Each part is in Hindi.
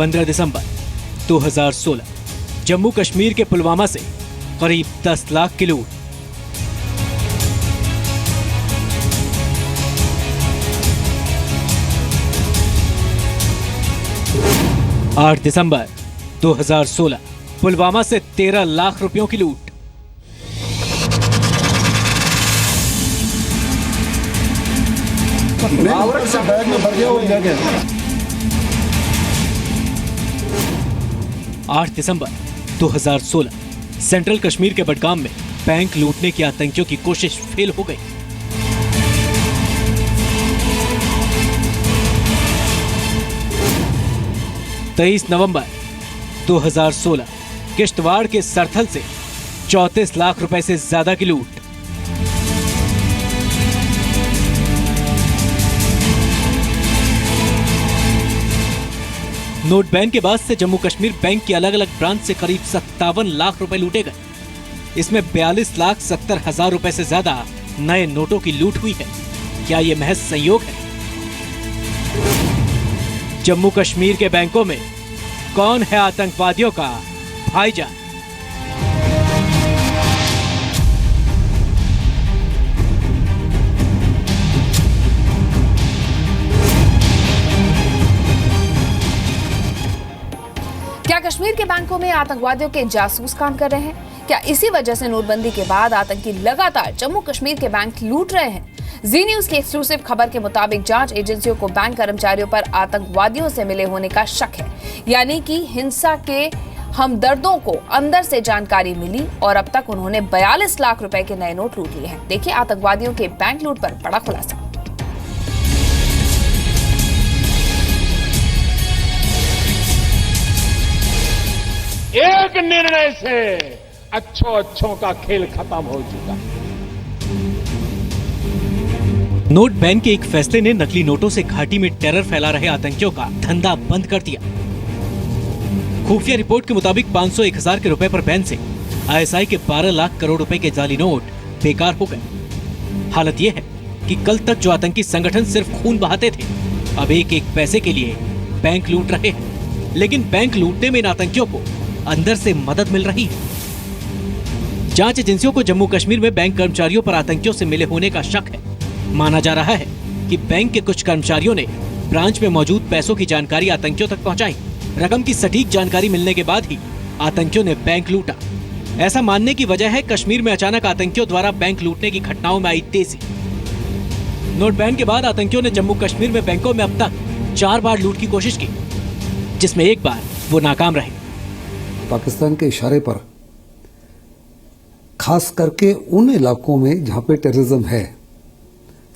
15 दिसंबर 2016 जम्मू कश्मीर के पुलवामा से करीब 10 लाख की लूट। आठ दिसंबर 2016 पुलवामा से 13 लाख रुपयों की लूट। बैग में भर गया वो ले गया। 8 दिसंबर 2016 सेंट्रल कश्मीर के बडगाम में बैंक लूटने की आतंकियों की कोशिश फेल हो गई। नवंबर 2016 किश्तवाड़ के सरथल से 34 लाख रुपए से ज्यादा की लूट। नोट बैन के बाद से जम्मू कश्मीर बैंक की अलग अलग ब्रांच से करीब 57 लाख रुपए लूटे गए। इसमें 42,70,000 रुपए से ज्यादा नए नोटों की लूट हुई है। क्या यह महज संयोग है? जम्मू कश्मीर के बैंकों में कौन है आतंकवादियों का भाईजान? क्या कश्मीर के बैंकों में आतंकवादियों के जासूस काम कर रहे हैं? क्या इसी वजह से नोटबंदी के बाद आतंकी लगातार जम्मू कश्मीर के बैंक लूट रहे हैं? जी न्यूज की एक्सक्लूसिव खबर के मुताबिक जांच एजेंसियों को बैंक कर्मचारियों पर आतंकवादियों से मिले होने का शक है, यानी कि हिंसा के हमदर्दों को अंदर से जानकारी मिली और अब तक उन्होंने 42 लाख रुपए के नए नोट लूट लिए हैं। देखिए आतंकवादियों के बैंक लूट पर बड़ा खुलासा। एक निर्णय से अच्छों का खेल खत्म हो चुका। नोट बैन के एक फैसले ने नकली नोटों से घाटी में टेरर फैला रहे आतंकियों का धंधा बंद कर दिया। खुफिया रिपोर्ट के मुताबिक 500-1000 के रुपए पर बैन से आईएसआई के 12 लाख करोड़ रुपए के जाली नोट बेकार हो गए। हालत यह है कि कल तक जो आतंकी संगठन सिर्फ खून बहाते थे, अब एक एक पैसे के लिए बैंक लूट रहे हैं। लेकिन बैंक लूटने में इन आतंकियों को अंदर से मदद मिल रही है। जांच एजेंसियों को जम्मू कश्मीर में बैंक कर्मचारियों पर आतंकियों से मिले होने का शक है। माना जा रहा है कि बैंक के कुछ कर्मचारियों ने ब्रांच में मौजूद पैसों की जानकारी आतंकियों तक पहुंचाई। रकम की सटीक जानकारी मिलने के बाद ही आतंकियों ने बैंक लूटा। ऐसा मानने की वजह है कश्मीर में अचानक आतंकियों द्वारा बैंक लूटने की घटनाओं में आई तेजी। नोट बैन के बाद आतंकियों ने जम्मू कश्मीर में बैंकों में अब तक 4 बार लूट की कोशिश की, जिसमें एक बार वो नाकाम रहे। पाकिस्तान के इशारे पर खास करके उन इलाकों में जहां पे टेररिज्म है,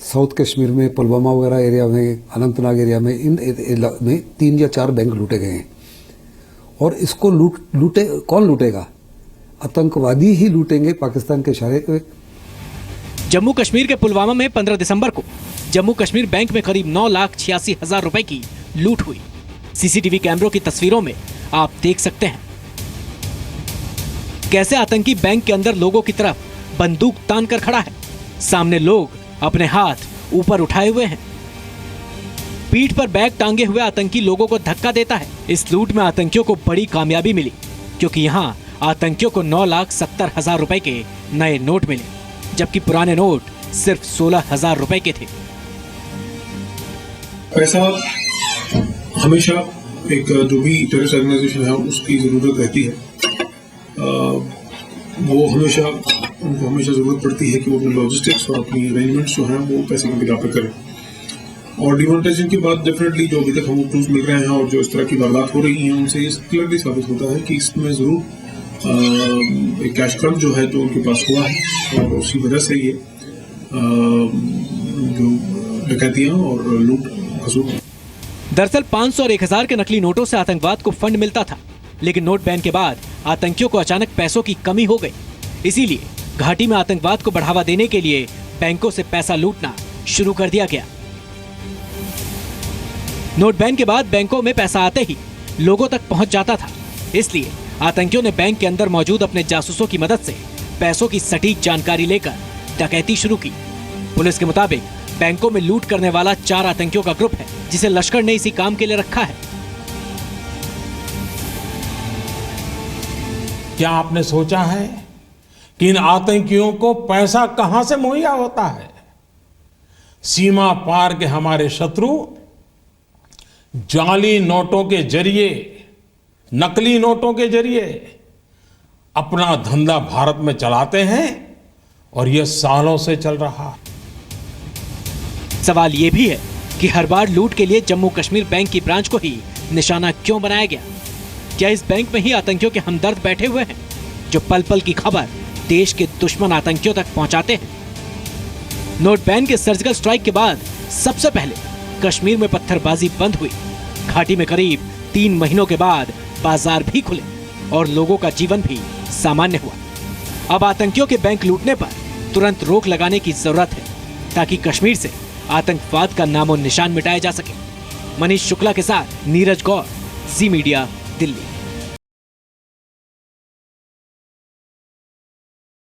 साउथ कश्मीर में, पुलवामा वगैरह एरिया में, अनंतनाग एरिया में, इन में 3 या 4 बैंक लूटे गए हैं। और इसको कौन लूटेगा? आतंकवादी ही लूटेंगे पाकिस्तान के इशारे पे। जम्मू कश्मीर के पुलवामा में 15 दिसंबर को जम्मू कश्मीर बैंक में करीब 9,86,000 रुपए की लूट हुई। सीसीटीवी कैमरों की तस्वीरों में आप देख सकते हैं कैसे आतंकी बैंक के अंदर लोगों की तरफ बंदूक तान कर खड़ा है। सामने लोग अपने हाथ ऊपर उठाए हुए हैं। पीठ पर बैग टांगे हुए आतंकी लोगों को धक्का देता है। इस लूट में आतंकियों को बड़ी कामयाबी मिली, क्योंकि यहाँ आतंकियों को 9,70,000 रुपए के नए नोट मिले, जबकि पुराने नोट सिर्फ 16,000 रुपए के थे। पैसा हमेशा एक जो भी टेररिस्ट ऑर्गेनाइजेशन है उसकी जरूरत रहती है। वो हमेशा उनको हमेशा जरूरत पड़ती है कि वो अपने लॉजिस्टिक्स और अपनी अरेंजमेंट्स जो हैं वो पैसे की बिना पे करें। और डिमोनेटाइजेशन के बाद डेफिनेटली जो अभी तक हमको प्रूफ मिल रहे हैं और जो इस तरह की वारदात हो रही हैं उनसे ये क्लियरली साबित होता है कि इसमें जरूर एक कैश क्रम जो है तो उनके पास हुआ है और उसी वजह से ये जो डकैतियां और लूट खसूट। दरअसल 500 और 1000 के नकली नोटों से आतंकवाद को फंड मिलता था, लेकिन नोट बैन के बाद आतंकियों को अचानक पैसों की कमी हो गई। इसीलिए घाटी में आतंकवाद को बढ़ावा देने के लिए बैंकों से पैसा लूटना शुरू कर दिया गया। नोट बैन के बाद बैंकों में पैसा आते ही लोगों तक पहुंच जाता था, इसलिए आतंकियों ने बैंक के अंदर मौजूद अपने जासूसों की मदद से पैसों की सटीक जानकारी लेकर डकैती शुरू की। पुलिस के मुताबिक बैंकों में लूट करने वाला 4 आतंकियों का ग्रुप है, जिसे लश्कर ने इसी काम के लिए रखा है। क्या आपने सोचा है कि इन आतंकियों को पैसा कहां से मुहैया होता है? सीमा पार के हमारे शत्रु जाली नोटों के जरिए, नकली नोटों के जरिए अपना धंधा भारत में चलाते हैं और यह सालों से चल रहा है। सवाल ये भी है कि हर बार लूट के लिए जम्मू कश्मीर बैंक की ब्रांच को ही निशाना क्यों बनाया गया? क्या इस बैंक में ही आतंकियों के हमदर्द बैठे हुए हैं जो पल पल की खबर देश के दुश्मन आतंकियों तक पहुंचाते हैं? नोट बैन के सर्जिकल स्ट्राइक के बाद सबसे पहले कश्मीर में पत्थरबाजी बंद हुई। घाटी में करीब 3 महीनों के बाद बाजार भी खुले और लोगों का जीवन भी सामान्य हुआ। अब आतंकियों के बैंक लूटने पर तुरंत रोक लगाने की जरूरत है ताकि कश्मीर से आतंकवाद का नामो निशान मिटाया जा सके। मनीष शुक्ला के साथ नीरज गौर, जी मीडिया, दिल्ली।